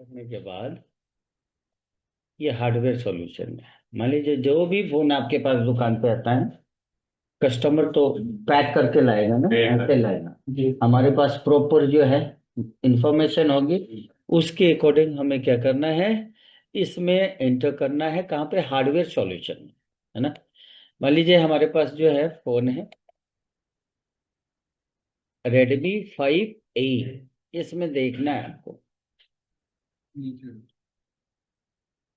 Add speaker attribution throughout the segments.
Speaker 1: करने के बाद ये हार्डवेयर सॉल्यूशन है। मान लीजिए जो भी फोन आपके पास दुकान पे आता है, कस्टमर तो पैक करके लाएगा ना, ऐसे लाएगा जी। हमारे पास प्रॉपर जो है इंफॉर्मेशन होगी, उसके अकॉर्डिंग हमें क्या करना है, इसमें एंटर करना है कहाँ पे, हार्डवेयर सॉल्यूशन में, है ना। मान लीजिए हमारे पास जो है फोन है Redmi 5A, इसमें देखना है आपको।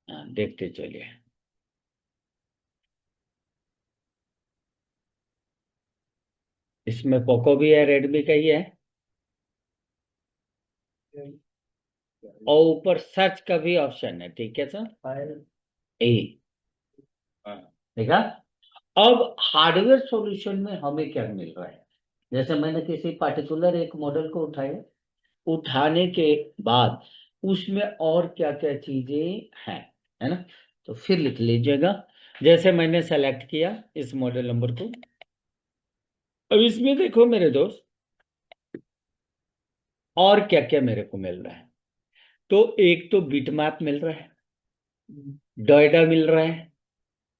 Speaker 1: हाँ, देखते चलिए। इसमें पोको भी है, रेडमी का ही है, और ऊपर सर्च का भी ऑप्शन है, ठीक है सर। ए, देखा। अब हार्डवेयर सॉल्यूशन में हमें क्या मिल रहा है, जैसे मैंने किसी पार्टिकुलर एक मॉडल को उठाया, उठाने के बाद उसमें और क्या क्या चीजें हैं, है ना। तो फिर लिख लीजिएगा। जैसे मैंने सेलेक्ट किया इस मॉडल नंबर को, अब इसमें देखो मेरे दोस्त, और क्या क्या मेरे को मिल रहा है। तो एक तो बिटमैप मिल रहा है, डोएडा मिल रहा है,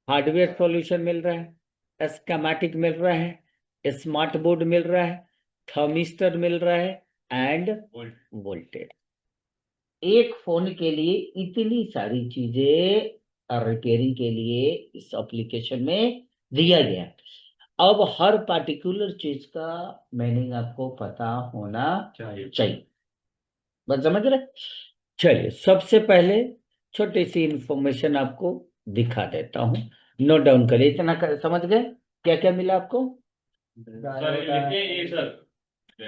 Speaker 1: हार्डवेयर सॉल्यूशन मिल रहा है, स्कीमेटिक मिल रहा है, स्मार्ट बोर्ड मिल रहा है, थर्मिस्टर मिल रहा है, एंड वोल्टेज। एक फोन के लिए इतनी सारी चीजें रिपेयरिंग के लिए इस एप्लीकेशन में दिया गया है। अब हर पार्टिकुलर चीज का मीनिंग आपको पता होना चाहिए। बस समझ रहे। चलिए सबसे पहले छोटी सी इंफॉर्मेशन आपको दिखा देता हूँ, नोट डाउन करिए। इतना समझ गए क्या क्या मिला आपको।
Speaker 2: सर ये लिखिए ये सर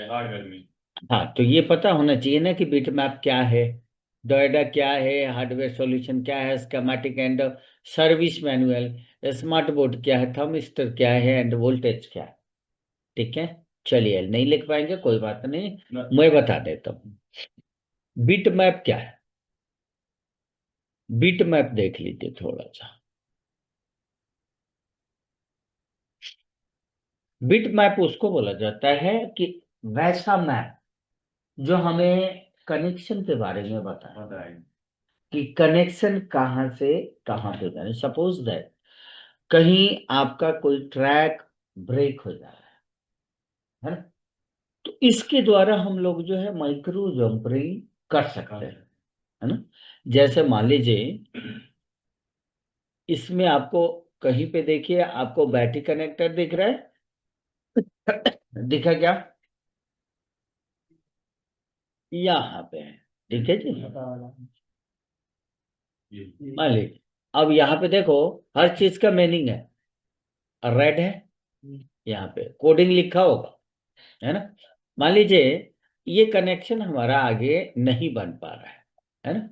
Speaker 2: हार्डवेयर में।
Speaker 1: हाँ, तो ये पता होना चाहिए ना कि बिट मैप क्या है, डोएडा क्या है, हार्डवेयर सॉल्यूशन क्या है, schematic and service manual, smart board क्या है, थर्मिस्टर क्या है, एंड वोल्टेज क्या है। ठीक है। चलिए नहीं लिख पाएंगे कोई बात नहीं, मैं बता देता हूँ। बिट मैप क्या है, बिट मैप देख लीजिए थोड़ा सा। बिट मैप उसको बोला जाता है कि वैसा मैप जो हमें कनेक्शन के बारे में बताए कि कनेक्शन कहाँ से कहाँ पे करें। सपोज दैट कहीं आपका कोई ट्रैक ब्रेक हो जा रहा है ना, तो इसके द्वारा हम लोग जो है माइक्रो जंपरिंग कर सकते हैं, है ना। जैसे मान लीजिए इसमें आपको कहीं पे देखिए, आपको बैटरी कनेक्टर दिख रहा है, दिखा क्या, यहाँ पे है, ठीक है जी। मान लीजिए अब यहाँ पे देखो, हर चीज का मीनिंग है, रेड है, यहाँ पे कोडिंग लिखा होगा, है ना। मान लीजिए ये कनेक्शन हमारा आगे नहीं बन पा रहा है ना।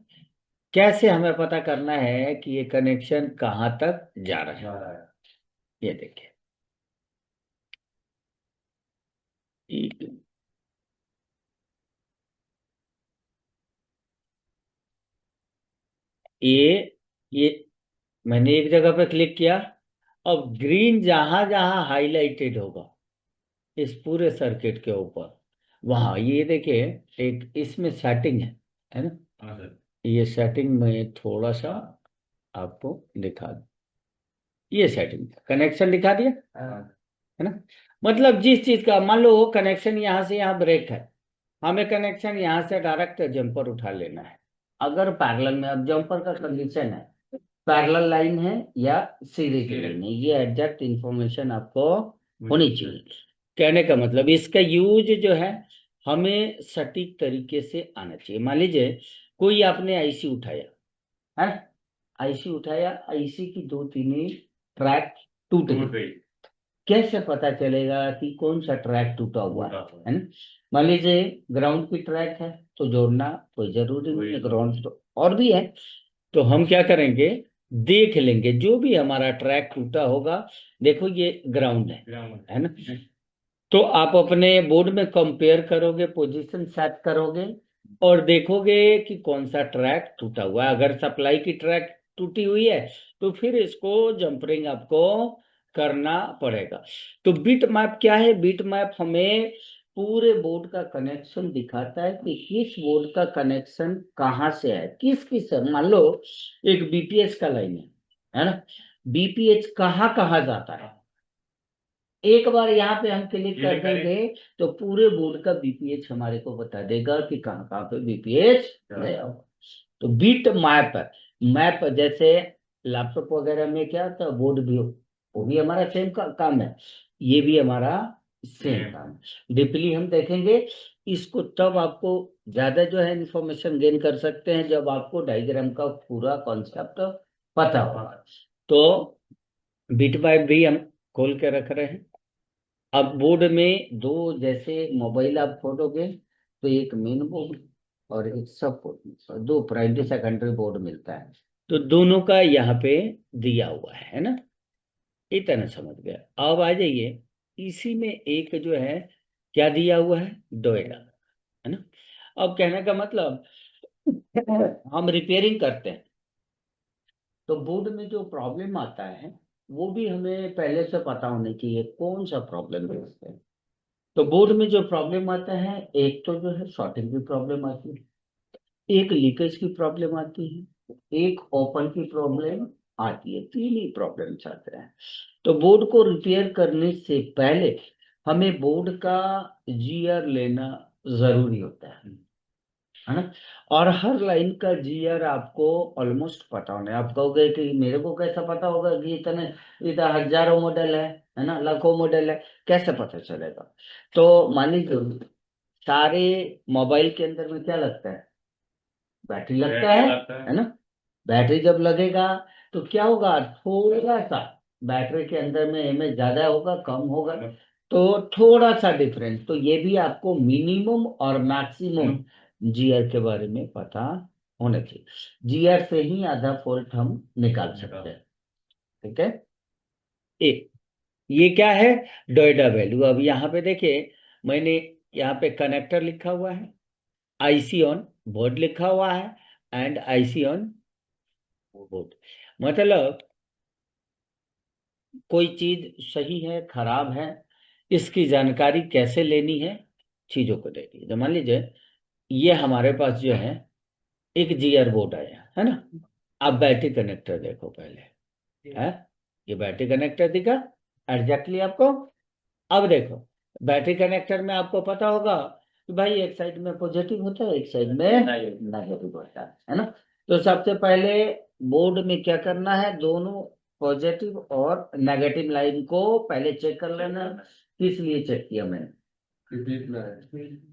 Speaker 1: कैसे हमें पता करना है कि ये कनेक्शन कहाँ तक जा रहा है, ये देखिए। ये ये मैंने एक जगह पे क्लिक किया, अब ग्रीन जहां जहां हाईलाइटेड होगा इस पूरे सर्किट के ऊपर, वहां ये देखिए एक इसमें सेटिंग है ना।
Speaker 2: हाँ सर।
Speaker 1: ये सेटिंग में थोड़ा सा आपको दिखा दूं, ये सेटिंग कनेक्शन दिखा दिया, है ना। मतलब जिस चीज का मान लो कनेक्शन यहाँ से यहाँ ब्रेक है, हमें कनेक्शन यहाँ से डायरेक्ट जंपर उठा लेना है। अगर पैरेलल में, अब जंपर का कंडीशन है पैरेलल लाइन है या सीरीज लाइन है, ये एग्जैक्ट इंफॉर्मेशन आपको होनी चाहिए। कहने का मतलब इसका यूज जो है हमें सटीक तरीके से आना चाहिए। मान लीजिए कोई आपने आईसी उठाया, है, आईसी उठाया, आईसी की दो तीन ट्रैक टूट गई, कैसे पता चलेगा कि कौन सा ट्रैक टूटा हुआ है ना। मान लीजिए ग्राउंड की ट्रैक है तो जोड़ना कोई जरूरी नहीं है, ग्राउंड तो और भी है। तो हम क्या करेंगे, देख लेंगे जो भी हमारा ट्रैक टूटा होगा, देखो ये ग्राउंड है ना। तो आप अपने बोर्ड में कंपेयर करोगे, पोजीशन सेट करोगे और देखोगे कि कौन सा ट्रैक टूटा हुआ है। अगर सप्लाई की ट्रैक टूटी हुई है तो फिर इसको जंपरिंग आपको करना पड़ेगा। तो बिट मैप क्या है, बिट मैप हमें पूरे बोर्ड का कनेक्शन दिखाता है कि किस बोर्ड का कनेक्शन कहाँ से है, किस किस, मान लो एक बीपीएच का लाइन है ना, बीपीएच कहाँ कहाँ जाता है। एक बार यहाँ पे हम क्लिक कर देंगे तो पूरे बोर्ड का बीपीएच हमारे को बता देगा कि कहाँ कहाँ पे बीपीएच गया होगा। तो बीट मैप, मैप जैसे लैपटॉप वगैरह में क्या था, बोर्ड व्यू, वो भी हमारा सेम काम है, ये भी हमारा सेम काम है। डीपली हम देखेंगे इसको, तब आपको ज्यादा जो है इंफॉर्मेशन गेन कर सकते हैं जब आपको डायग्राम का पूरा कॉन्सेप्ट पता होगा। तो बिट बाय भी हम खोल के रख रहे हैं। अब बोर्ड में दो, जैसे मोबाइल आप खोलोगे तो एक मेन बोर्ड और एक सब बोर्ड, दो प्राइमरी सेकेंडरी बोर्ड मिलता है, तो दोनों का यहाँ पे दिया हुआ है ना, इतना समझ गया। अब आ जाइए, इसी में एक जो है क्या दिया हुआ है, डोएडा, है ना। अब कहने का मतलब हम रिपेयरिंग करते हैं तो बोर्ड में जो प्रॉब्लम आता है वो भी हमें पहले से पता होनी चाहिए कौन सा प्रॉब्लम है उसमें। तो बोर्ड में जो प्रॉब्लम आता है, एक तो जो है शॉर्टिंग की प्रॉब्लम आती है, एक लीकेज की प्रॉब्लम आती है, एक ओपन की प्रॉब्लम आती है, तीन ही प्रॉब्लम्स आते हैं। तो बोर्ड को रिपेयर करने से पहले हमें बोर्ड का जीआर लेना जरूरी होता है ना। और हर लाइन का जीआर आपको ऑलमोस्ट पता होना है। आप कहोगे कि मेरे को कैसा पता होगा कि इतने इतना हजारों मॉडल है ना, लाखों मॉडल है, कैसे पता चलेगा। तो मान लीजिए सारे मोबाइल के अंदर में क्या लगता है, बैटरी लगता है ना। बैटरी जब लगेगा तो क्या होगा, थोड़ा सा बैटरी के अंदर में एमएच ज्यादा होगा कम होगा, तो थोड़ा सा डिफरेंस। तो ये भी आपको मिनिमम और मैक्सिमम जीआर के बारे में पता होना चाहिए। जीआर से ही आधा फॉल्ट हम निकाल सकते हैं, ठीक है। एक ये क्या है, डोएडा वैल्यू। अब यहाँ पे देखिए, मैंने यहाँ पे कनेक्टर लिखा हुआ है, आईसी ऑन बोर्ड लिखा हुआ है, एंड आईसी ऑन बोर्ड। मतलब कोई चीज सही है खराब है, इसकी जानकारी कैसे लेनी है, चीजों को लेनी है। तो मान लीजिए ये हमारे पास जो है एक जीआर बोर्ड आया है ना। अब बैटरी कनेक्टर देखो पहले, है ये बैटरी कनेक्टर दिखा एग्जैक्टली आपको। अब देखो बैटरी कनेक्टर में आपको पता होगा कि भाई एक साइड में पॉजिटिव होता है, एक साइड में नेगेटिव होता है ना। तो सबसे पहले बोर्ड में क्या करना है, दोनों पॉजिटिव और नेगेटिव लाइन को पहले चेक कर लेना। किस लिए चेक किया मैंने,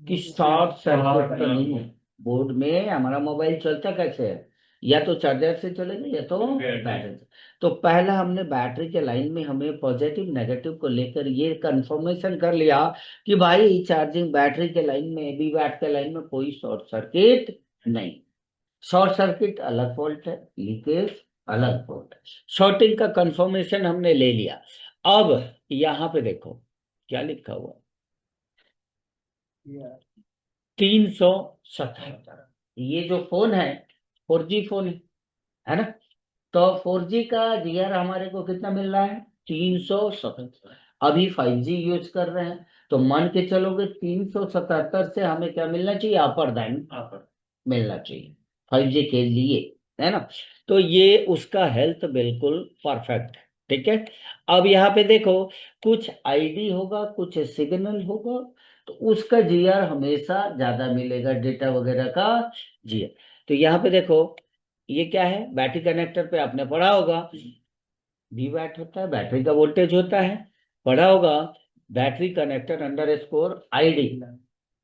Speaker 1: कि शॉर्ट सर्किट तो नहीं है। बोर्ड में हमारा मोबाइल चलता कैसे है, या तो चार्जर से चलेगा या तो बैटरी से। तो पहला हमने बैटरी के लाइन में हमें पॉजिटिव नेगेटिव को लेकर ये कंफर्मेशन कर लिया कि भाई चार्जिंग बैटरी के लाइन में, बी बैट के लाइन में कोई शॉर्ट सर्किट नहीं। शॉर्ट सर्किट अलग फॉल्ट है, लीकेज अलग फॉल्ट है। शॉर्टिंग का कंफर्मेशन हमने ले लिया। अब यहाँ पे देखो क्या लिखा हुआ, 377। ये जो फोन है 4G फोन है ना। तो 4G का जीआर हमारे को कितना मिल रहा है, 377। अभी 5G यूज कर रहे हैं तो मान के चलोगे 377 से हमें क्या मिलना चाहिए, अपर दैन मिलना चाहिए 5G के लिए, है ना। तो ये उसका हेल्थ बिल्कुल परफेक्ट है, ठीक है। अब यहाँ पे देखो कुछ आईडी होगा, कुछ सिग्नल होगा, तो उसका जीआर हमेशा ज्यादा मिलेगा, डेटा वगैरह का जीआर। तो यहाँ पे देखो ये क्या है, बैटरी कनेक्टर पे आपने पढ़ा होगा वी वैट होता है, बैटरी का वोल्टेज होता है, पढ़ा होगा battery connector under score ID,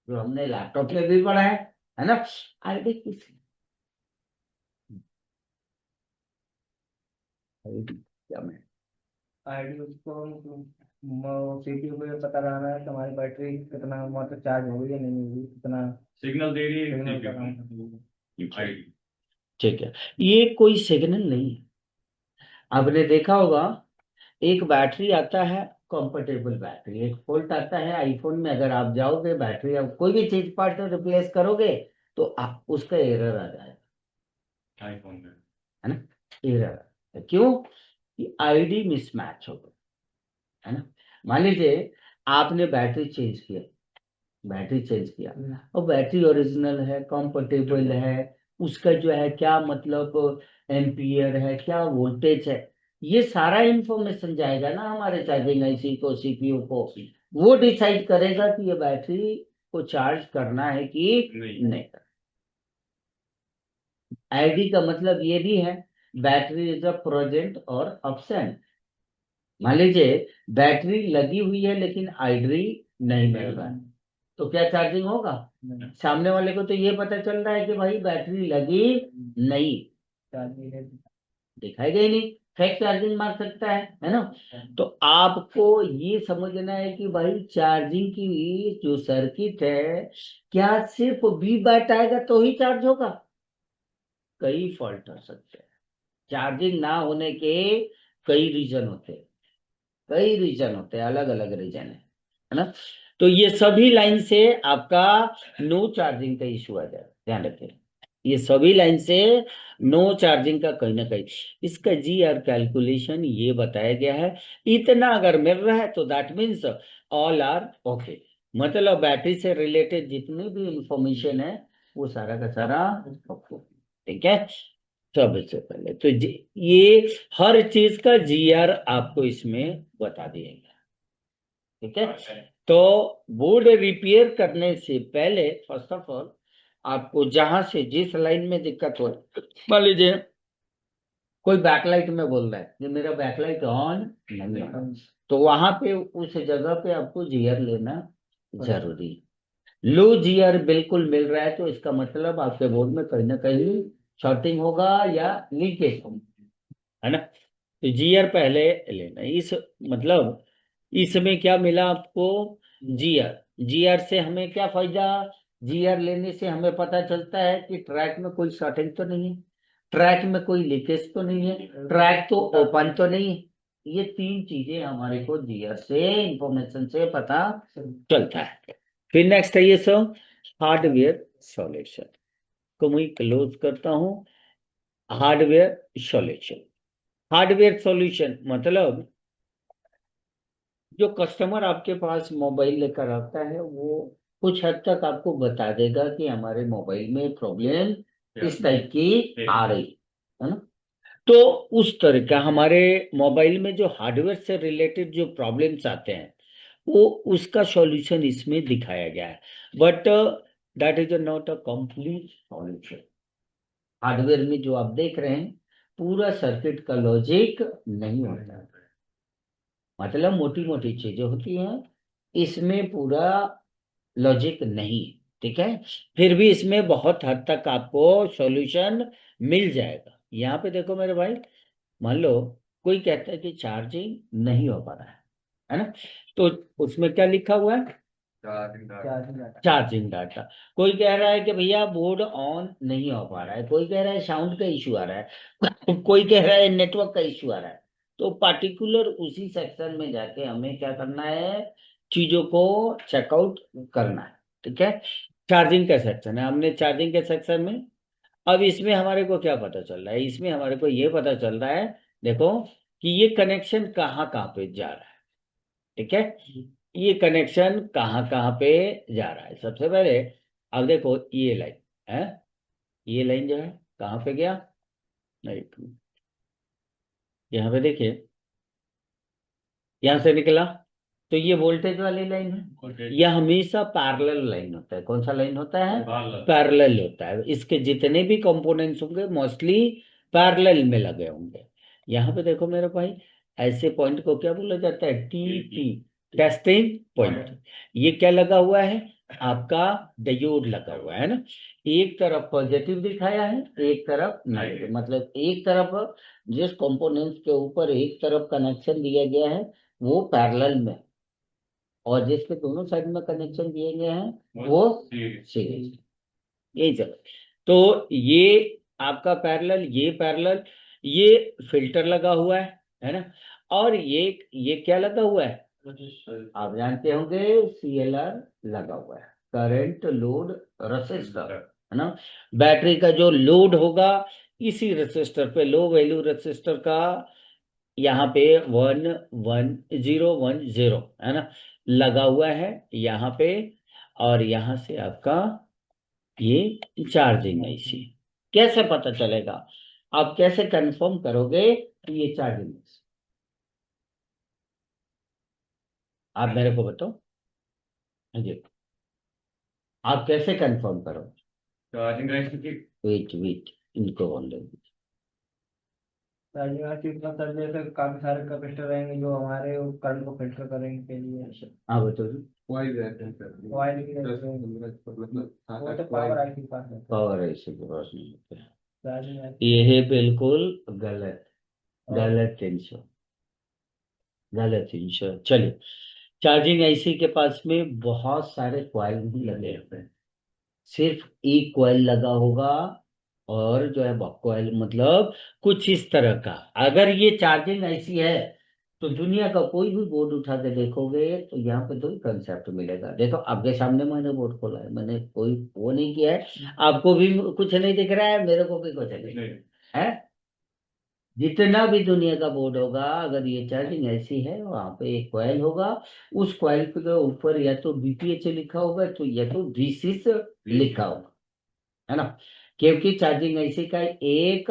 Speaker 1: जो हमने लैपटॉप में भी पढ़ा है ना। आईडी किस, आईडी क्या मैं,
Speaker 3: आईडी उसको सीपीयू पे पता लगाना है कि हमारी बैटरी कितना मतलब चार्ज हो गई या नहीं हुई, कितना
Speaker 2: सिग्नल दे रही है
Speaker 3: सिग्नल
Speaker 2: CPU
Speaker 3: का
Speaker 2: आईडी।
Speaker 1: ठीक है। ये कोई सिग्नल नहीं है। आपने देखा होगा एक बैटरी आता है कंफर्टेबल बैटरी, एक फोल्ट आता है आईफोन में, अगर आप जाओगे बैटरी आप कोई भी चीज पार्ट रिप्लेस करोगे तो आप उसका एरर आ जाएगा,
Speaker 2: आईफोन में
Speaker 1: है ना। एरर क्यों, कि आईडी मिसमैच हो गई, है ना। मान लीजिए आपने बैटरी चेंज किया, बैटरी चेंज किया, और बैटरी ओरिजिनल है, कंफर्टेबल है, उसका जो है क्या मतलब एम्पियर है, क्या वोल्टेज है, ये सारा इंफॉर्मेशन जाएगा ना हमारे चार्जिंग आईसी को, सीपीयू को। वो डिसाइड करेगा कि ये बैटरी को चार्ज करना है कि नहीं। आईडी का मतलब ये भी है, बैटरी इज अ प्रेजेंट और अब्सेंट। मान लीजिए बैटरी लगी हुई है लेकिन आईडी नहीं मिल रहा है, तो क्या चार्जिंग होगा? सामने वाले को तो ये पता चल रहा है कि भाई बैटरी लगी नहीं, दिखाई ही नहीं, फेक चार्जिंग मार सकता है ना। तो आपको ये समझना है कि भाई चार्जिंग की जो सर्किट है, क्या सिर्फ वी बैट आएगा तो ही चार्ज होगा? कई फॉल्ट हो सकते हैं, चार्जिंग ना होने के कई रीजन होते हैं, कई रीजन होते हैं, अलग अलग रीजन है ना। तो ये सभी लाइन से आपका नो चार्जिंग का इशू आ जाए, ध्यान रखिए, ये सभी लाइन से नो चार्जिंग का कहीं ना कहीं। इसका जी आर कैलकुलेशन ये बताया गया है, इतना अगर मिल रहा है तो that means all are okay, मतलब बैटरी से रिलेटेड जितनी भी इंफॉर्मेशन है वो सारा का सारा ओके, ठीक है। सबसे पहले तो ये हर चीज का जीआर आपको इसमें बता दिएगा, ठीक है। तो बोर्ड रिपेयर करने से पहले फर्स्ट ऑफ ऑल आपको जहां से जिस लाइन में दिक्कत हो, मान लीजिए कोई बैकलाइट में बोल रहा है कि मेरा बैकलाइट ऑन नहीं है, तो वहां पे उस जगह पे आपको जीआर लेना जरूरी है। लो जीआर बिल्कुल मिल रहा है तो इसका मतलब आपके बोर्ड में कहीं ना कहीं शॉर्टिंग होगा या लीकेज होगा, है ना। तो जीआर पहले लेना, इस मतलब इसमें क्या मिला आपको? जीआर। जीआर से हमें क्या फायदा? जीआर लेने से हमें पता चलता है कि ट्रैक में कोई शॉर्टिंग तो नहीं है, ट्रैक में कोई लीकेज तो नहीं है, ट्रैक तो ओपन तो नहीं है। ये तीन चीजें हमारे को जीआर से इंफॉर्मेशन से पता चलता है। फिर नेक्स्ट है ये सब हार्डवेयर सॉल्यूशन को मैं क्लोज करता हूँ। हार्डवेयर सॉल्यूशन, हार्डवेयर सॉल्यूशन मतलब जो कस्टमर आपके पास मोबाइल लेकर आता है वो कुछ हद तक आपको बता देगा कि हमारे मोबाइल में प्रॉब्लम इस टाइप की आ रही है ना। तो उस तरह का हमारे मोबाइल में जो हार्डवेयर से रिलेटेड जो प्रॉब्लम्स आते हैं वो उसका सॉल्यूशन इसमें दिखाया गया है, but that is not a complete solution. Hardware में जो आप देख रहे हैं पूरा सर्किट का लॉजिक नहीं होता है, मतलब मोटी मोटी चीजें होती हैं, इसमें पूरा लॉजिक नहीं है, ठीक है। फिर भी इसमें बहुत हद तक आपको सॉल्यूशन मिल जाएगा। यहाँ पे देखो मेरे भाई, मान लो कोई कहता है कि चार्जिंग नहीं हो पा रहा है ना, तो उसमें क्या लिखा हुआ है? Charging data. कोई कह रहा है कि भैया बोर्ड ऑन नहीं हो पा रहा है, कोई कह रहा है साउंड का इशू आ रहा है कोई कह रहा है नेटवर्क का इशू आ रहा है। तो पार्टिकुलर उसी सेक्शन में जाके हमें क्या करना है, चीजों को चेकआउट करना है, ठीक है। चार्जिंग का सेक्शन है, हमने चार्जिंग के सेक्शन में, अब इसमें हमारे को क्या पता चल रहा है? इसमें हमारे को ये पता चल रहा है, देखो कि ये कनेक्शन कहाँ कहाँ पे जा रहा है, ठीक है। ये कनेक्शन कहाँ कहाँ पे जा रहा है? सबसे पहले अब देखो ये लाइन है, ये लाइन जो है कहाँ पे गया, नहीं, यहाँ पे देखिए, यहाँ से निकला, तो ये वोल्टेज वाली लाइन है। यह हमेशा पैरेलल लाइन होता है। कौन सा लाइन होता है? पैरेलल होता है। इसके जितने भी कंपोनेंट्स होंगे मोस्टली पैरेलल में लगे होंगे। यहाँ पे देखो मेरे भाई, ऐसे पॉइंट को क्या बोला जाता है? T, testing point. ये क्या लगा हुआ है? आपका डायोड लगा हुआ है ना। एक तरफ पॉजिटिव दिखाया है, एक तरफ नेगेटिव, मतलब एक तरफ जिस कंपोनेंट्स के ऊपर एक तरफ कनेक्शन दिया गया है वो पैरेलल में, और जिसके दोनों साइड में कनेक्शन दिए गए हैं वो सीरीज, यही चल। तो ये आपका पैरेलल, ये पैरेलल, ये फिल्टर लगा हुआ है ना। और ये क्या लगा हुआ है? आप जानते होंगे सीएलआर लगा हुआ है, करंट लोड रेसिस्टर, है ना। बैटरी का जो लोड होगा इसी रेसिस्टर पे, लो वैल्यू रेसिस्टर का यहाँ पे 11010 है ना लगा हुआ है यहाँ पे। और यहाँ से आपका ये चार्जिंग आईसी। कैसे पता चलेगा, आप कैसे कंफर्म करोगे कि ये चार्जिंग आईसी? आप मेरे को बताओ। हाँ जी, आप कैसे कंफर्म करोगे?
Speaker 2: चार्जिंग राइस की
Speaker 1: वेट वेट, इनको ऑन ले।
Speaker 3: चार्जिंग आती है सर, जैसे काफी सारे कैपेसिटर रहेंगे जो हमारे करंट को फिल्टर करने के लिए।
Speaker 1: हाँ बताओ जी।
Speaker 3: वायर भी रहते हैं, वो तो पावर आई के पास रहता है।
Speaker 1: पावर आईसी के पास नहीं होते हैं।
Speaker 3: चार्जिंग
Speaker 1: ये है बिल्कुल गलत, गलत इंश्योर, गलत इंश्योर। चलिए, चार्जिंग आईसी के पास में बहुत सारे कॉइल भी लगे होते हैं, सिर्फ एक कॉइल लगा होगा, और जो है कॉइल मतलब कुछ इस तरह का। अगर ये चार्जिंग आईसी है तो दुनिया का कोई भी बोर्ड उठा के देखोगे तो यहाँ पे दो ही कंसेप्ट मिलेगा। देखो आपके सामने मैंने बोर्ड खोला है, मैंने कोई वो नहीं किया है, आपको भी कुछ नहीं दिख रहा है, मेरे को भी कुछ नहीं है। जितना भी दुनिया का बोर्ड होगा, अगर ये चार्जिंग ऐसी है, वहां पे एक कॉइल होगा, उस कॉइल के ऊपर या तो बीपीएच लिखा होगा तो या तो V6 लिखा होगा, है ना। क्योंकि चार्जिंग आईसी का एक,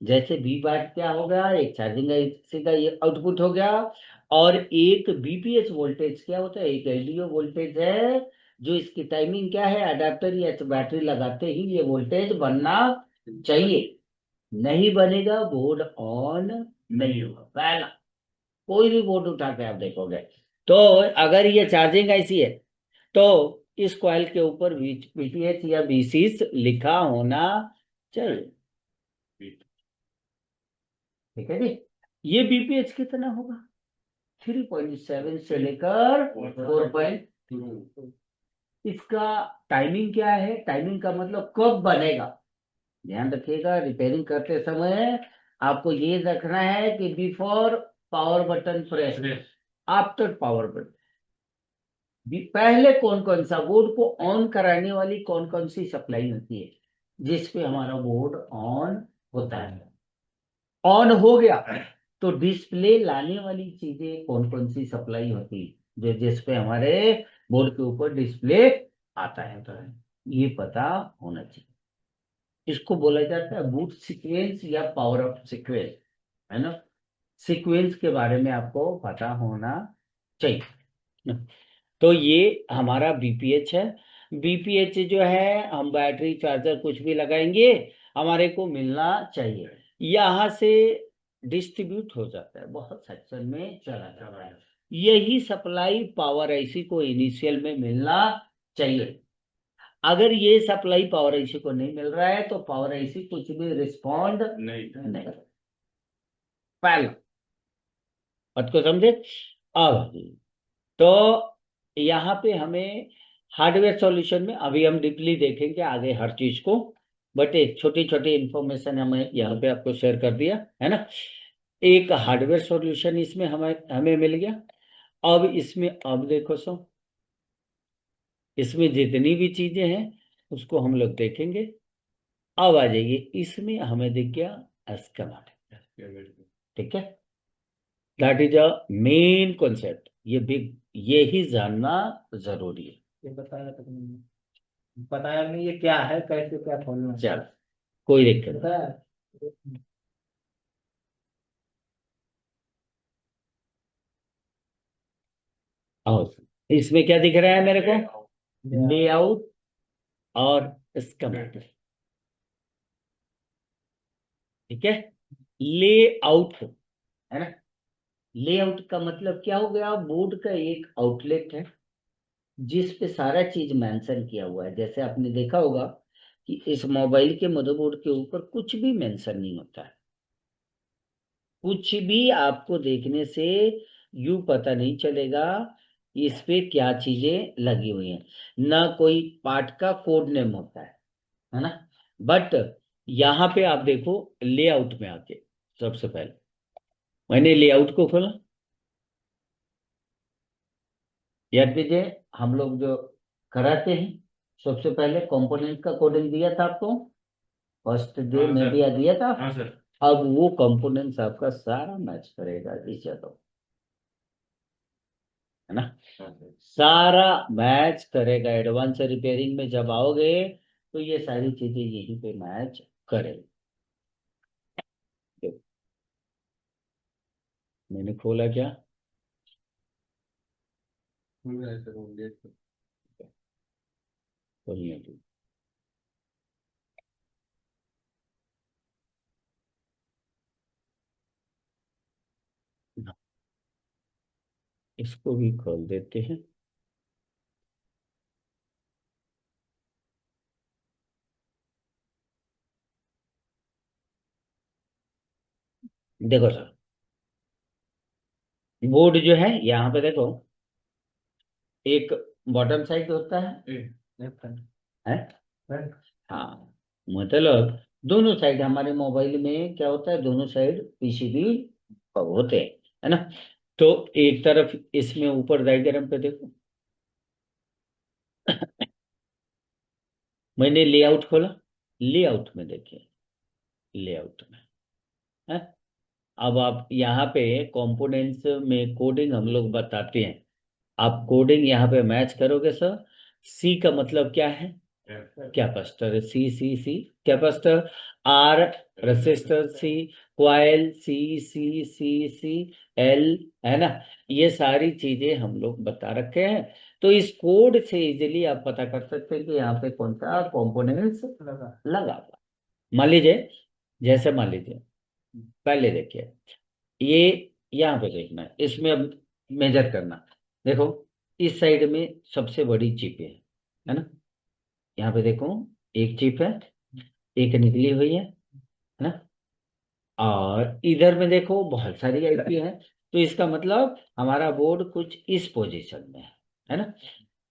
Speaker 1: जैसे बी बैट क्या हो गया, एक चार्जिंग आईसी का ये आउटपुट हो गया, और एक बीपीएच वोल्टेज क्या होता है, एक एलडीओ वोल्टेज है, जो इसकी टाइमिंग क्या है, अडेप्टर या बैटरी लगाते ही ये वोल्टेज बनना चाहिए, नहीं बनेगा बोर्ड ऑन नहीं होगा। पहला, कोई भी बोर्ड उठा के आप देखोगे तो अगर ये चार्जिंग आईसी है तो इस कॉइल के ऊपर बीटीएच या बीसीस लिखा होना चाहिए, ठीक है जी। ये बीपीएच कितना होगा, 3.7 से लेकर 4. इसका टाइमिंग क्या है, टाइमिंग का मतलब कब बनेगा, ध्यान रखिएगा रिपेयरिंग करते समय आपको ये रखना है कि before power button press, after power button, पहले कौन कौन सा बोर्ड को ऑन कराने वाली कौन कौन सी सप्लाई होती है जिसपे हमारा बोर्ड ऑन होता है। ऑन हो गया तो डिस्प्ले लाने वाली चीजें कौन कौन सी सप्लाई होती है जो जिसपे हमारे बोर्ड के ऊपर डिस्प्ले आता है, तो ये पता होना चाहिए। इसको बोला जाता है बूट सीक्वेंस या पावर अप सीक्वेंस, है ना। सीक्वेंस के बारे में आपको पता होना चाहिए। तो ये हमारा बीपीएच है। बीपीएच जो है, हम बैटरी चार्जर कुछ भी लगाएंगे हमारे को मिलना चाहिए, यहाँ से डिस्ट्रीब्यूट हो जाता है, बहुत सेक्शन में चला जाता है। यही सप्लाई पावर आईसी को इनिशियल में मिलना चाहिए। अगर ये सप्लाई पावर आईसी को नहीं मिल रहा है तो पावर आईसी कुछ भी रिस्पॉन्ड नहीं। पहला बात को समझे। अब तो यहाँ पे हमें हार्डवेयर सॉल्यूशन में अभी हम डीपली देखेंगे आगे हर चीज को, बट एक छोटी छोटी इंफॉर्मेशन हमें यहाँ पे आपको शेयर कर दिया है ना। एक हार्डवेयर सॉल्यूशन इसमें हमें हमें मिल गया। अब इसमें अब देखो सो, इसमें जितनी भी चीजें हैं उसको हम लोग देखेंगे। अब आ जाइए, इसमें हमें दिख गया स्कीमेटिक, ठीक है। That is a main concept, ये बिग, ये ही जानना जरूरी है।
Speaker 3: ये बताया तक नहीं, बताया नहीं ये क्या है, कैसे क्या खोलना है।
Speaker 1: चल, कोई दिक्कत नहीं।
Speaker 3: बताया।
Speaker 1: और इसमें क्या दिख रहा है मेरे को, लेआउट और स्कीमेटिक, ठीक है। लेआउट है ना, लेआउट का मतलब क्या हो गया, बोर्ड का एक आउटलेट है जिस पे सारा चीज मेंशन किया हुआ है। जैसे आपने देखा होगा कि इस मोबाइल के मदरबोर्ड के ऊपर कुछ भी मेंशन नहीं होता है, कुछ भी आपको देखने से यूं पता नहीं चलेगा इस पे क्या चीजें लगी हुई हैं, ना कोई पार्ट का कोड नेम होता है ना। बट यहाँ पे आप देखो लेआउट में आके, सबसे पहले मैंने लेआउट को खोला, याद कीजिए हम लोग जो कराते हैं सबसे पहले कंपोनेंट का कोडिंग दिया था आपको, फर्स्ट डे
Speaker 2: हाँ
Speaker 1: में
Speaker 2: सर।
Speaker 1: भी दिया था।
Speaker 2: हाँ सर।
Speaker 1: अब वो कंपोनेंट्स आपका सारा मैच करेगा, टीचर तो है ना।
Speaker 2: हाँ सर।
Speaker 1: सारा मैच करेगा। एडवांस रिपेयरिंग में जब आओगे तो ये सारी चीजें यहीं पे मैच करेगी। देखो, मैंने खोला क्या,
Speaker 2: खुल रहा है सर, वो गेट पे।
Speaker 1: खोलने की। इसको भी खोल देते हैं। देखो सर, बोर्ड जो है यहाँ पे देखो, एक बॉटम साइड होता है,
Speaker 3: लेफ्ट हैंड
Speaker 1: है?
Speaker 3: फ्रंट।
Speaker 1: हाँ, मतलब दोनों साइड हमारे मोबाइल में क्या होता है, दोनों साइड पीसीबी होते हैं, है ना। तो एक तरफ इसमें ऊपर डायग्राम पे देखो, मैंने लेआउट खोला, लेआउट में देखिए, लेआउट में है। अब आप यहाँ पे कंपोनेंट्स में कोडिंग हम लोग बताते हैं, आप कोडिंग यहाँ पे मैच करोगे सर। सी का मतलब क्या है, capacitor, C C C capacitor, R resistor, C coil, C C C C L, है ना। ये सारी चीजें हम लोग बता रखे हैं। तो इस कोड से इजीली आप पता कर सकते हैं कि यहाँ पे कौन सा कंपोनेंट्स लगा हुआ। मान लीजिए, जैसे मान लीजिए, पहले देखिए, ये यहाँ पे देखना है, इसमें अब मेजर करना। देखो, इस साइड में सबसे बड़ी चिप है ना। यहाँ पे देखो, एक चिप है, एक निकली हुई है ना। और इधर में देखो बहुत सारी आईपी है। तो इसका मतलब हमारा बोर्ड कुछ इस पोजीशन में है ना।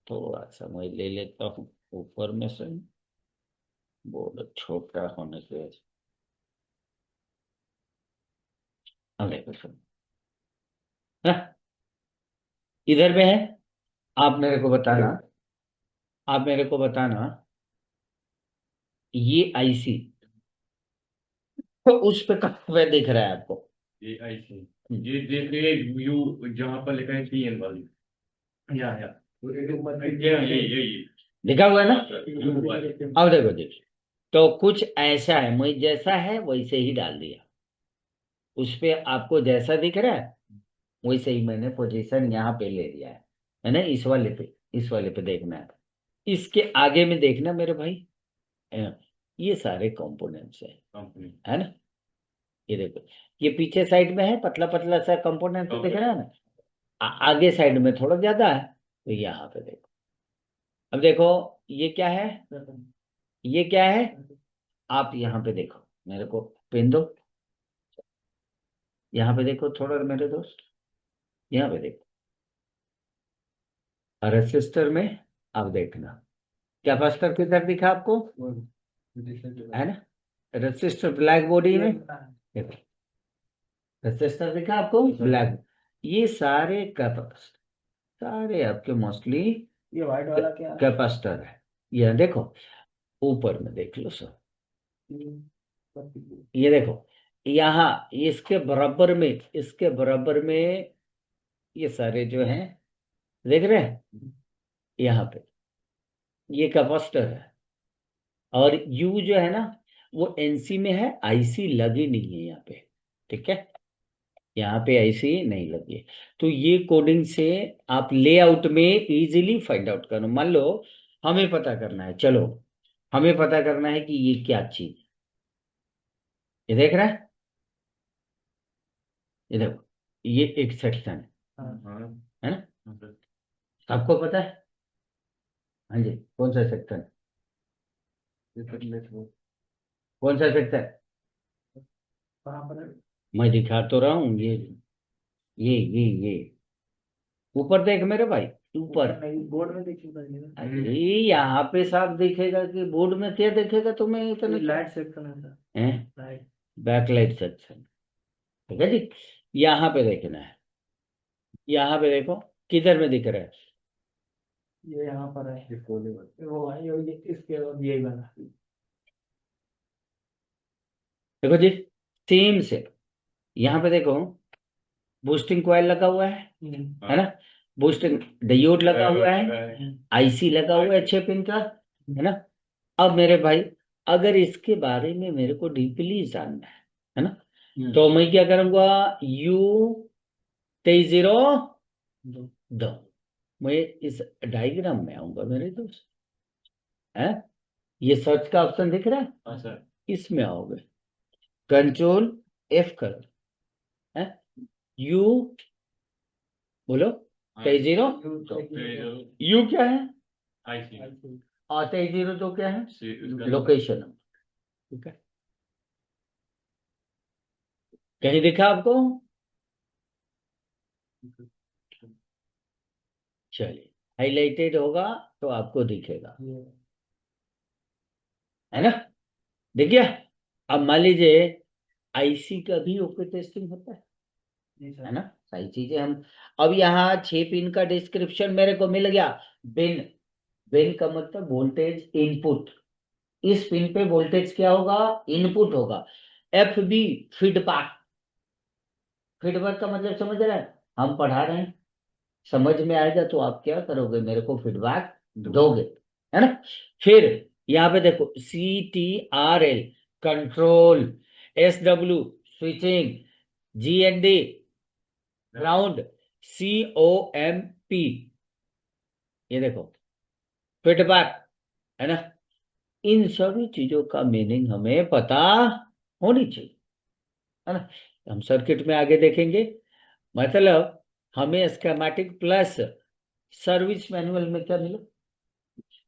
Speaker 1: थोड़ा सा मैं ले लेता हूँ ऊपर में से, बोर्ड छोटा होने की वजह से। अब देखो सुन, हाँ, इधर में है। आप मेरे को बताना, आप मेरे को बताना, ये आईसी तो उस पे कहाँ पे दिख रहा है आपको?
Speaker 2: ये आई सी, ये देखिए यू जहाँ पर लिखा है पीएन वाली, या ये
Speaker 1: लिखा हुआ है ना।
Speaker 2: यू वाली।
Speaker 1: अब देखो देखिए, तो कुछ ऐसा है, मैं जैसा है वैसे ही डाल दिया। उस पे आपको जैसा दिख रहा है वैसे ही मैंने पोजीशन यहाँ पे ले लिया है ना। इस वाले पे, इस वाले पे देखना है। इसके आगे में देखना मेरे भाई, ये सारे कंपोनेंट्स
Speaker 2: कंपनी
Speaker 1: है ना। ये देखो, ये पीछे साइड में है, पतला पतला सा कंपोनेंट दिख रहा है ना। आगे साइड में थोड़ा ज्यादा है। तो यहाँ पे देखो, अब देखो, ये क्या है, ये क्या है। आप यहाँ पे देखो, मेरे को पेन दो, यहाँ पे देखो थोड़ा मेरे दोस्त, यहाँ पे देखो, रेसिस्टर में। अब देखना, कैपेसिटर किधर दिखा आपको, है ना। रेसिस्टर ब्लैक बॉडी में देखो, रेसिस्टर दिखा आपको ब्लैक। ये सारे कैपेसिटर, सारे आपके मोस्टली
Speaker 3: ये व्हाइट वाला क्या है?
Speaker 1: कैपेसिटर है। ये देखो, ऊपर में देख लो सर, ये देखो, यहाँ इसके बराबर में, इसके बराबर में ये सारे जो हैं, देख रहे हैं, यहाँ पे ये कैपेसिटर है। और यू जो है ना, वो एनसी में है, आईसी लगी नहीं है यहाँ पे, ठीक है। यहाँ पे आईसी नहीं लगी है। तो ये कोडिंग से आप लेआउट में इजीली फाइंड आउट करो। मान लो हमें पता करना है, चलो हमें पता करना है कि ये क्या चीज, ये देख रहा है, ये देखो, ये एक सेक्शन है ना। आपको पता है, हाँ जी, कौन सा सेक्शन, कौन सा सेक्शन?
Speaker 3: कहाँ पर है?
Speaker 1: मैं दिखा तो रहा हूँ, ये ऊपर देख मेरे भाई, ऊपर।
Speaker 3: नहीं, बोर्ड में देखिए पहले।
Speaker 1: अरे यहाँ पे साफ दिखेगा कि बोर्ड में क्या दिखेगा तुम्हें इतना?
Speaker 3: लाइट सेक्शन है सर,
Speaker 1: है
Speaker 3: लाइट।
Speaker 1: बैकलाइट सेक्शन, ठीक है जी। यहाँ पे देखना है, यहाँ पे देखो, किधर में दिख रहा है,
Speaker 3: ये यहाँ पर है, वो है ये इसके और ये वाला।
Speaker 1: देखो जी, सेम से यहाँ पे देखो, बूस्टिंग कॉइल लगा हुआ है ना। बूस्टिंग डायोड लगा हुआ है, आईसी लगा हुआ है 6 पिन का, है ना। अब मेरे भाई अगर इसके बारे में मेरे को डीपली जानना है ना, तो मैं क्या करूंगा, U23 दो, मैं इस डायग्राम में आऊंगा मेरे दोस्त, है ये सर्च का ऑप्शन दिख रहा है,
Speaker 2: हाँ सर।
Speaker 1: इसमें आओगे, कंट्रोल F करो, है U, बोलो 23 U क्या है,
Speaker 2: आईसी
Speaker 1: और 23 तो क्या है,
Speaker 2: उसका
Speaker 1: लोकेशन, ठीक है। कहीं दिखा आपको, चलिए हाईलाइटेड होगा तो आपको दिखेगा, है ना, दिख गया। अब मान लीजिए आईसी का भी ओके टेस्टिंग होता है ना, सारी चीजें हम, अब यहाँ 6 पिन का डिस्क्रिप्शन मेरे को मिल गया। बिन, बिन का मतलब वोल्टेज इनपुट, इस पिन पे वोल्टेज क्या होगा, इनपुट होगा। एफ बी, फीडबैक, फीडबैक का मतलब समझ रहे हैं, हम पढ़ा रहे हैं, समझ में आएगा तो आप क्या करोगे, मेरे को फीडबैक दोगे, है ना। फिर यहाँ पे देखो CTRL control, SW switching, GND ground, COMP, ये देखो फीडबैक, है ना। इन सभी चीजों का मीनिंग हमें पता होनी चाहिए, है ना। हम सर्किट में आगे देखेंगे, मतलब हमें स्कीमेटिक प्लस सर्विस मैनुअल में क्या मिला,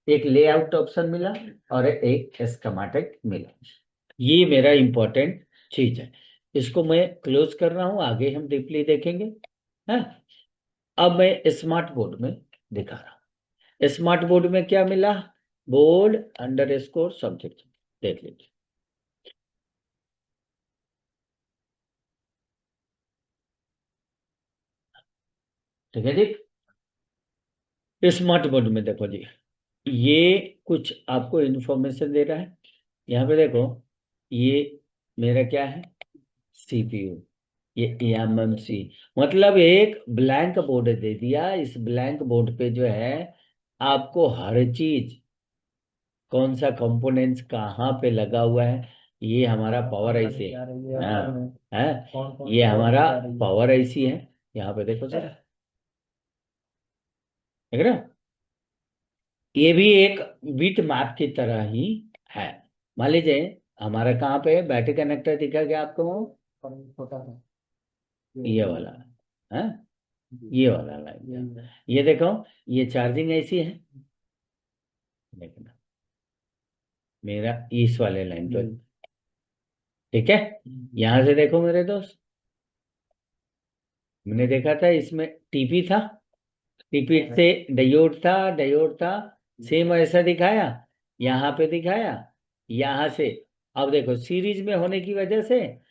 Speaker 1: एक लेआउट ऑप्शन मिला और एक स्कीमेटिक मिला, ये मेरा इंपॉर्टेंट चीज है। इसको मैं क्लोज कर रहा हूं, आगे हम डीपली देखेंगे, है। अब मैं स्मार्ट बोर्ड में दिखा रहा हूं, स्मार्ट बोर्ड में क्या मिला, बोर्ड अंडरस्कोर सब्जेक्ट, देख लीजिए, ठीक है जी। स्मार्ट बोर्ड में देखो जी, ये कुछ आपको इंफॉर्मेशन दे रहा है, यहाँ पे देखो, ये मेरा क्या है, CPU, ये एमएमसी, मतलब एक ब्लैंक बोर्ड दे दिया, इस ब्लैंक बोर्ड पे जो है आपको हर चीज, कौन सा कंपोनेंट्स कहाँ पे लगा हुआ है, ये हमारा पावर आईसी है, हाँ, है ये हमारा पावर आईसी है, यहाँ पे देखो सर, देख रहे हो, ये भी एक बिट मैप की तरह ही है। मान लीजिए हमारा कहाँ पे बैटरी कनेक्टर दिखा गया आपको,
Speaker 3: छोटा सा
Speaker 1: ये वाला है, ये वाला लाइन, ये देखो, ये चार्जिंग ऐसी है, देखना मेरा इस वाले लाइन पे, ठीक है। यहां से देखो मेरे दोस्त, मैंने देखा था इसमें टीपी था, टीपी से डायोड था, डायोड था, सेम ऐसा दिखाया, यहाँ पे दिखाया, यहाँ से, अब देखो सीरीज में होने की वजह से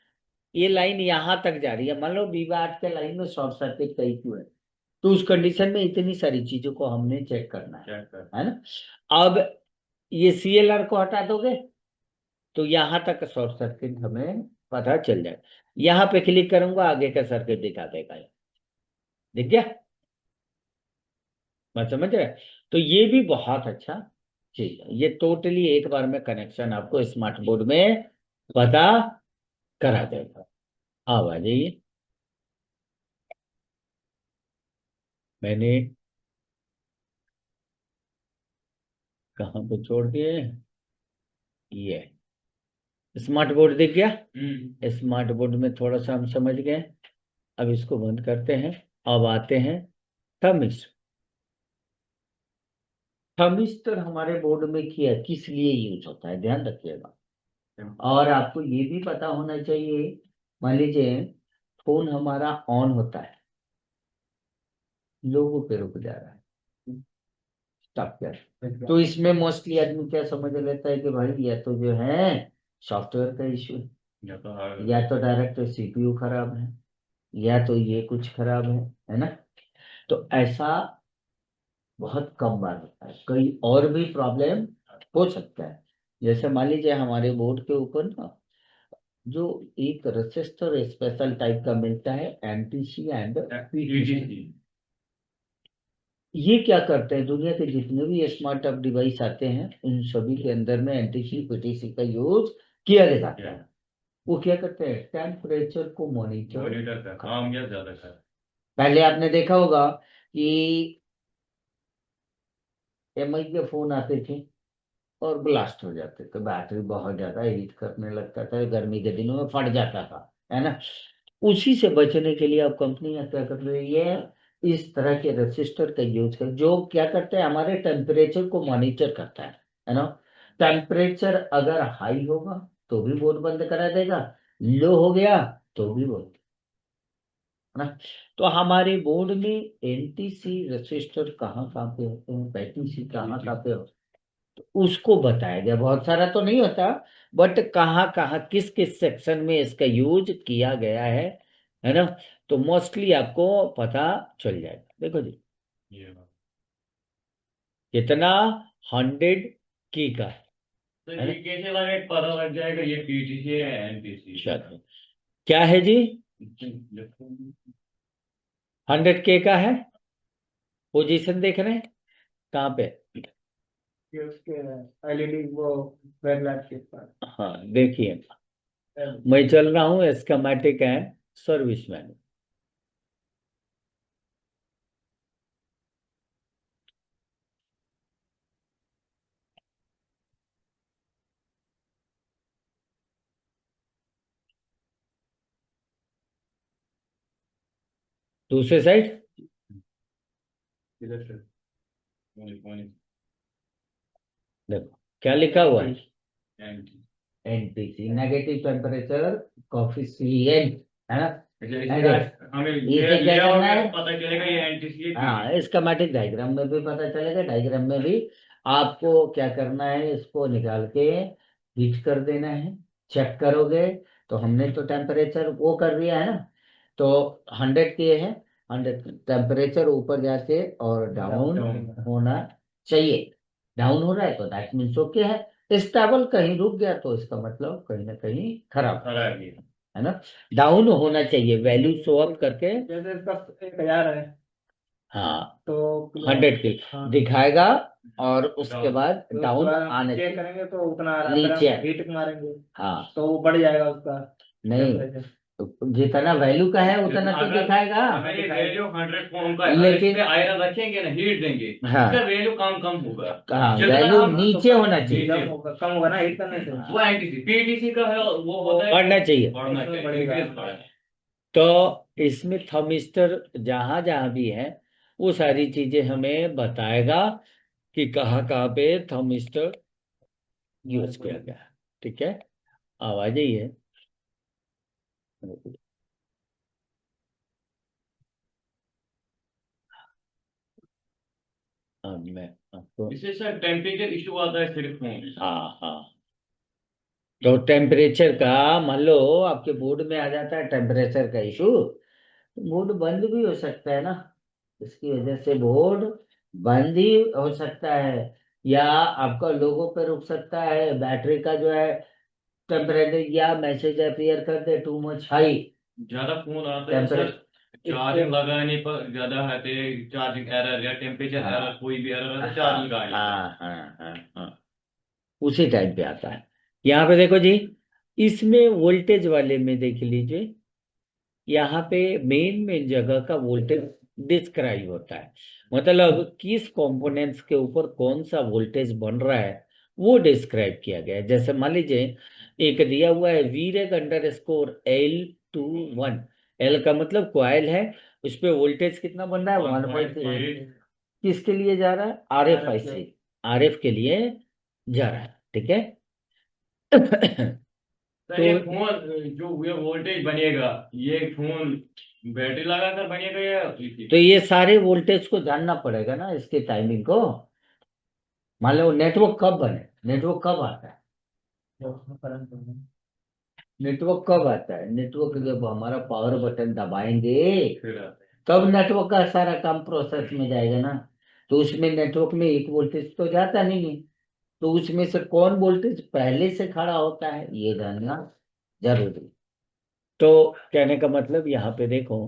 Speaker 1: ये लाइन यहाँ तक जा रही है, मान लो V8 के लाइन में शॉर्ट सर्किट कहीं क्यों है, तो उस कंडीशन में इतनी सारी चीजों को हमने चेक करना है ना। अब ये CLR को हटा दोगे तो यहाँ तक शॉर्ट सर्किट हमें पता चल जाए, यहाँ पे क्लिक करूंगा आगे का सर्किट दिखा देगा, दिख गया, मैं समझ रहे। तो ये भी बहुत अच्छा चीज है, ये टोटली एक बार में कनेक्शन आपको स्मार्ट बोर्ड में पता करा देगा। अब आ जाइए, मैंने कहाँ पे छोड़ दिए, ये स्मार्ट बोर्ड दिख गया, स्मार्ट बोर्ड में थोड़ा सा हम समझ गए, अब इसको बंद करते हैं। अब आते हैं थर्मिस्टर, थर्मिस्टर हमारे बोर्ड में किया किस लिए यूज होता है, ध्यान रखिएगा। और आपको ये भी पता होना चाहिए, मान लीजिए फोन हमारा ऑन होता है, लोगों पे रुक जा रहा है, स्टॉप कर, तो इसमें मोस्टली आदमी क्या समझ लेता है कि भाई या तो जो है सॉफ्टवेयर का इश्यू है, या तो डायरेक्ट CPU खराब है, या तो ये कुछ खराब है ना। तो ऐसा बहुत कम बार होता है, कई और भी प्रॉब्लम हो सकता है। जैसे मान लीजिए हमारे बोर्ड के ऊपर ना जो एक रजिस्टर स्पेशल टाइप का मिलता है, MTC एंड PTC, ये क्या करते हैं, दुनिया के जितने भी स्मार्ट अप डिवाइस आते हैं उन सभी के अंदर में एनटीसी पीटीसी का यूज किया जाता है। वो क्या करते हैं, टेम्परेचर को मॉनिटर।
Speaker 2: मॉनिटर का काम क्या ज्यादा कर।
Speaker 1: पहले आपने देखा होगा कि एमआई के फोन आते थे और ब्लास्ट हो जाते थे, बैटरी बहुत ज्यादा हीट करने लगता था, गर्मी के दिनों में फट जाता था, है ना। उसी से बचने के लिए अब कंपनियां क्या कर रही है, इस तरह के रजिस्टर का यूज कर, जो क्या करते हैं, हमारे टेम्परेचर को मॉनिटर करता है ना। टेम्परेचर अगर हाई होगा तो भी बोर्ड बंद करा देगा, लो हो गया तो भी बोर्ड, है ना। तो हमारे बोर्ड में एनटीसी रजिस्टर कहाँ कहाँ पे होते हैं, पैटीसी कहाँ कहाँ पे होते हैं, उसको बताया गया। बहुत सारा तो नहीं होता, बट कहाँ कहाँ किस किस सेक्शन में इसका यूज किया गया है ना। तो मोस्टली आपको पता चल जाएगा। देखो जी,
Speaker 2: ये बात।
Speaker 1: कितना 100 की का
Speaker 2: तो
Speaker 1: है ना।
Speaker 2: ये कैसे लगे, पता लग जाएगा ये पीटीसी है एनटीसी।
Speaker 1: चलो, क्या है जी, 100 के का है। पोजीशन देख रहे हैं कहाँ पे।
Speaker 3: ये उसके एलईडी वो बैकलाइट के पास।
Speaker 1: हाँ देखिए, मैं चल रहा हूँ स्कीमेटिक है, सर्विस मैन। दूसरे साइड
Speaker 2: किधर से कौन
Speaker 1: देखो क्या लिखा हुआ है,
Speaker 2: NT.
Speaker 1: NTC negative temperature coefficient, है ना।
Speaker 2: हमें
Speaker 1: इसे क्या
Speaker 2: ले
Speaker 1: करना
Speaker 2: आओगे
Speaker 1: है,
Speaker 2: तो पता चलेगा ये एनटीसी है
Speaker 1: हाँ
Speaker 2: पीटीसी।
Speaker 1: स्कीमेटिक डायग्राम में भी पता चलेगा, डायग्राम में भी आपको क्या करना है, इसको निकाल के हीट कर देना है। चेक करोगे तो हमने तो टेम्परेचर वो कर दिया है ना, तो 100 के है, 100 टेम्परेचर ऊपर जाके और डाउन
Speaker 2: Down।
Speaker 1: होना चाहिए। डाउन हो रहा है तो दैट मीन्स ओके है, स्टेबल कहीं रुक गया तो इसका मतलब कहीं ना कहीं खराब
Speaker 2: खराब है।
Speaker 1: है ना। डाउन होना चाहिए, वैल्यू शो अप करके,
Speaker 3: जैसे इसका 1000 है
Speaker 1: हाँ
Speaker 3: तो
Speaker 1: 100 के
Speaker 3: हाँ,
Speaker 1: दिखाएगा, और उसके
Speaker 2: Down।
Speaker 1: बाद
Speaker 3: तो उसके
Speaker 1: डाउन
Speaker 3: बाद हम
Speaker 1: आने
Speaker 3: चेक
Speaker 1: चाहिए
Speaker 3: करेंगे तो उतना आ रहा है। अगर
Speaker 1: नीचे।
Speaker 3: हम हीट मारेंगे
Speaker 1: हाँ
Speaker 3: तो वो बढ़ जाएगा उसका
Speaker 1: नहीं,
Speaker 3: टेम्परेचर।
Speaker 1: तो जितना वैल्यू का है उतना तो
Speaker 2: अगर
Speaker 1: दिखाएगा,
Speaker 2: अगर ये वैल्यू 100 फॉर्म का है, अगर इस
Speaker 1: लेकिन
Speaker 2: पे आयरन रखेंगे ना, हीट देंगे, इसका
Speaker 1: हाँ
Speaker 2: वैल्यू कम कम होगा।
Speaker 1: हाँ
Speaker 2: जितना
Speaker 1: वैल्यू
Speaker 2: हम
Speaker 1: नीचे होना
Speaker 2: नीचे
Speaker 1: चाहिए,
Speaker 3: कम होगा ना हीट करने से।
Speaker 2: वो एनटीसी पीटीसी का है, वो होता है
Speaker 1: बढ़ना चाहिए।
Speaker 2: बढ़ना
Speaker 3: इसमें
Speaker 2: चाहिए,
Speaker 3: बढ़ेगा।
Speaker 2: increase बढ़ना है।
Speaker 1: तो इसमें थर्मिस्टर जहां जहां भी है वो सारी चीजें हमें बताएगा कि कहाँ कहाँ पे थर्मिस्टर यूज किया गया है। ठीक है, आवाज ही है। अब मैं आपको,
Speaker 2: इससे सर टेम्परेचर इशू आता है सिर्फ फोन में।
Speaker 1: हाँ हाँ, तो टेम्परेचर का मान लो आपके बोर्ड में आ जाता है टेम्परेचर का इशू, बोर्ड बंद भी हो सकता है ना, इसकी वजह से बोर्ड बंद ही हो सकता है, या आपका लोगो पे रुक सकता है, बैटरी का जो है टेम्परेचर, या मैसेज अपीयर कर दे टू मच हाई
Speaker 2: ज्यादा फोन आता है सर,
Speaker 1: टेम्परेचर।
Speaker 2: चार्जिंग लगाने पर ज्यादा है, चार्जिंग एरर या टेम्परेचर
Speaker 1: हाँ
Speaker 2: एरर, कोई भी एरर है तो
Speaker 1: हाँ
Speaker 2: चार्जिंग गाड़ी पर।
Speaker 1: हाँ हाँ हाँ हाँ, उसी टाइप पे आता है। यहाँ पे देखो जी, इसमें वोल्टेज वाले में देख लीजिए, यहाँ पे मेन मेन जगह का वोल्टेज डिस्क्राइब होता है, मतलब किस कंपोनेंट्स के ऊपर कौन सा वोल्टेज बन रहा है वो डिस्क्राइब किया गया है। जैसे मान लीजिए एक दिया हुआ है वीरेक अंडर स्कोर L21, एल का मतलब कॉइल है, उस पे वोल्टेज कितना बन रहा है, 1.8।
Speaker 2: 1.8।
Speaker 1: किसके लिए जा रहा है, RFIC, RF के लिए जा रहा है, ठीक है।
Speaker 2: सर
Speaker 1: तो
Speaker 2: ये फोन जो ये वोल्टेज बनेगा, ये फोन बैटरी लगाकर बनेगा या
Speaker 1: तो ये सारे वोल्टेज को जानना पड़ेगा ना, इसके टाइमिंग को। मान लो नेटवर्क कब बने, नेटवर्क कब आता है,
Speaker 3: करंट होगा।
Speaker 1: नेटवर्क कब आता है, नेटवर्क जब हमारा पावर बटन दबाएंगे
Speaker 2: फिर आता है।
Speaker 1: तब नेटवर्क का सारा काम प्रोसेस में जाएगा ना। तो उसमें नेटवर्क में एक वोल्टेज तो जाता नहीं है, तो उसमें से कौन वोल्टेज पहले से खड़ा होता है ये जानना जरूरी। तो कहने का मतलब यहाँ पे देखो,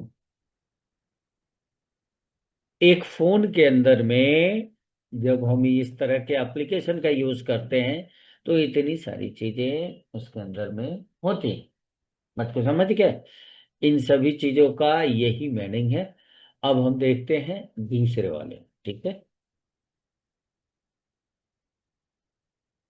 Speaker 1: एक फोन के अंदर में जब हम इस तरह के एप्लीकेशन का यूज करते हैं तो इतनी सारी चीजें उसके अंदर में होती हैं। बात को समझ गए? इन सभी चीजों का यही मीनिंग है। अब हम देखते हैं दूसरे वाले, ठीक है।